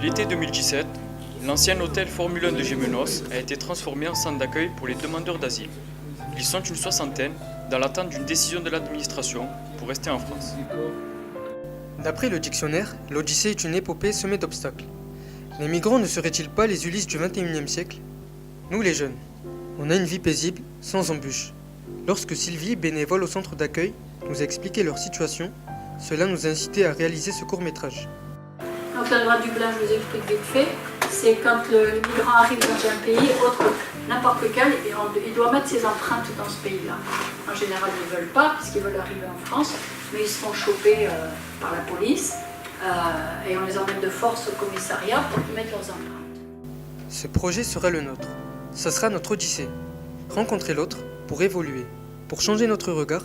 l'été 2017, l'ancien hôtel Formule 1 de Gémenos a été transformé en centre d'accueil pour les demandeurs d'asile. Ils sont une soixantaine dans l'attente d'une décision de l'administration pour rester en France. D'après le dictionnaire, l'Odyssée est une épopée semée d'obstacles. Les migrants ne seraient-ils pas les Ulysses du XXIe siècle? Nous les jeunes, on a une vie paisible, sans embûches. Lorsque Sylvie, bénévole au centre d'accueil, nous a expliqué leur situation, cela nous a incité à réaliser ce court-métrage. Donc la loi Dublin, je vous explique vite fait, c'est quand le migrant arrive dans un pays, autre que n'importe lequel, il doit mettre ses empreintes dans ce pays-là. En général, ils ne veulent pas, puisqu'ils veulent arriver en France, mais ils se font choper par la police, et on les emmène de force au commissariat pour qu'ils mettent leurs empreintes. Ce projet sera le nôtre. Ça sera notre Odyssée. Rencontrer l'autre pour évoluer, pour changer notre regard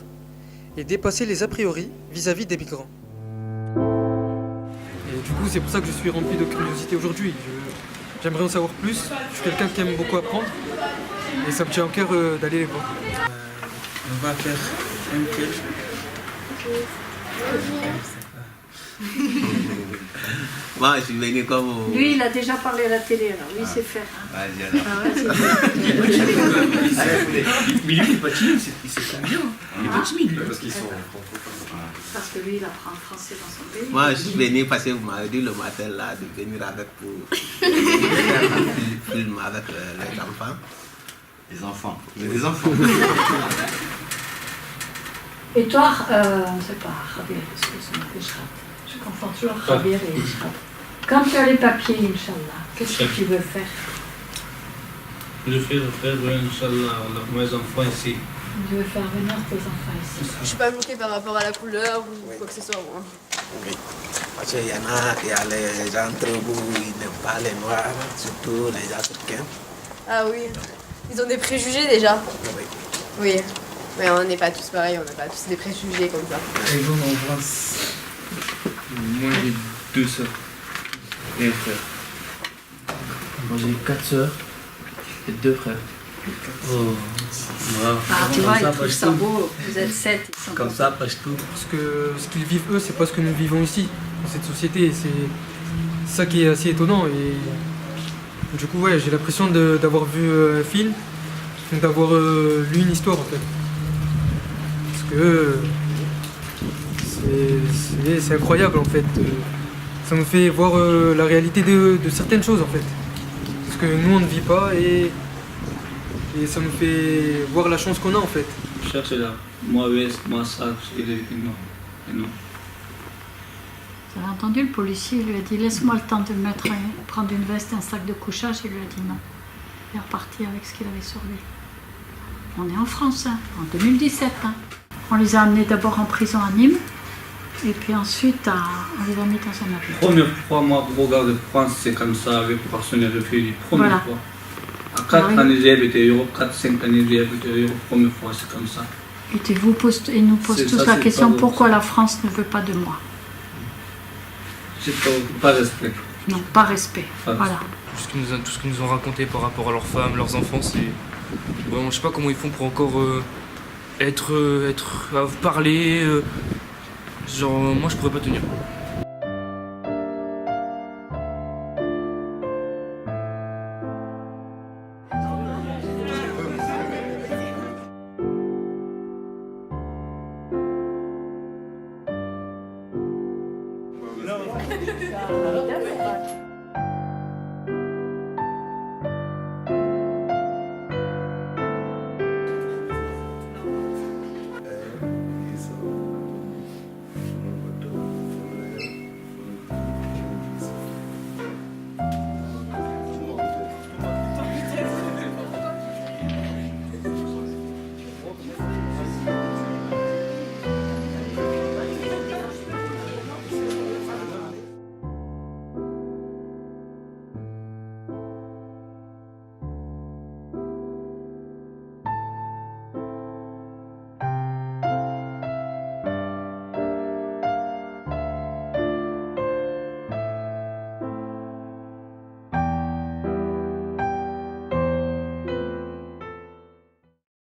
et dépasser les a priori vis-à-vis des migrants. Et du coup, c'est pour ça que je suis rempli de curiosité aujourd'hui. J'aimerais en savoir plus. Je suis quelqu'un qui aime beaucoup apprendre et ça me tient au cœur d'aller les voir. On va faire un peu. Moi, je suis venu comme... Lui, il a déjà parlé à la télé, alors lui, il sait faire. Vas-y, alors. Mais lui, il n'est pas timide, il s'exprime bien. Il n'est pas timide, lui. Parce qu'ils sont Parce que lui, il apprend le français dans son pays. Moi, je suis venu parce que vous m'avez dit le matin là de venir avec pour faire un film avec les enfants. les enfants. Les enfants. Et toi, c'est pas Javier, excuse-moi, je confonds toujours Javier et Ishrat. Quand tu as les papiers, Inch'Allah, qu'est-ce que tu veux faire? Je vais faire, Inch'Allah, mes enfants ici. Je veux faire venir tes enfants ici. Je suis pas bloquée par rapport à la couleur ou quoi que ce soit, moi. Oui. Parce qu'il y en a, il y a les gens entre vous, ils n'aiment pas les noirs, surtout les Africains. Ah oui, ils ont des préjugés déjà. Oui. Oui, mais on n'est pas tous pareils, on n'a pas tous des préjugés comme ça. Par exemple, en France, moi j'ai 2 sœurs et un frère. Moi j'ai 4 sœurs et 2 frères. Oh, wow. Ah, tu vois, ils trouvent ça beau, vous êtes 7, ils sont Comme ça, partout. Parce que ce qu'ils vivent eux, c'est pas ce que nous vivons ici, dans cette société. C'est ça qui est assez étonnant. Et du coup, ouais, j'ai l'impression d'avoir vu un film, d'avoir lu une histoire en fait. Parce que c'est incroyable en fait. Ça nous fait voir la réalité de certaines choses en fait. Parce que nous on ne vit pas et ça nous fait voir la chance qu'on a en fait. Cherche la mauvaise massage et non. Vous avez entendu le policier, il lui a dit laisse-moi le temps de prendre une veste, un sac de couchage, il lui a dit non. Il est reparti avec ce qu'il avait sur lui. On est en France, hein, en 2017. Hein. On les a amenés d'abord en prison à Nîmes, et puis ensuite on les a mis dans un avion. Première fois, moi, je regarde France, c'est comme ça, avec personne réfugié. Première Voilà. fois. À 4 années, j'ai habité Europe, 4-5 années, j'ai habité Europe, première fois, c'est comme ça. Et nous pose C'est tous ça, la c'est question pas pourquoi bon. la France ne veut pas de moi? C'est pas respect. Non, pas respect. Pas Voilà. Tout ce qu'ils nous ont raconté par rapport à leurs femmes, leurs enfants, c'est... Bon, je sais pas comment ils font pour encore parler. Genre, moi je pourrais pas tenir. Alors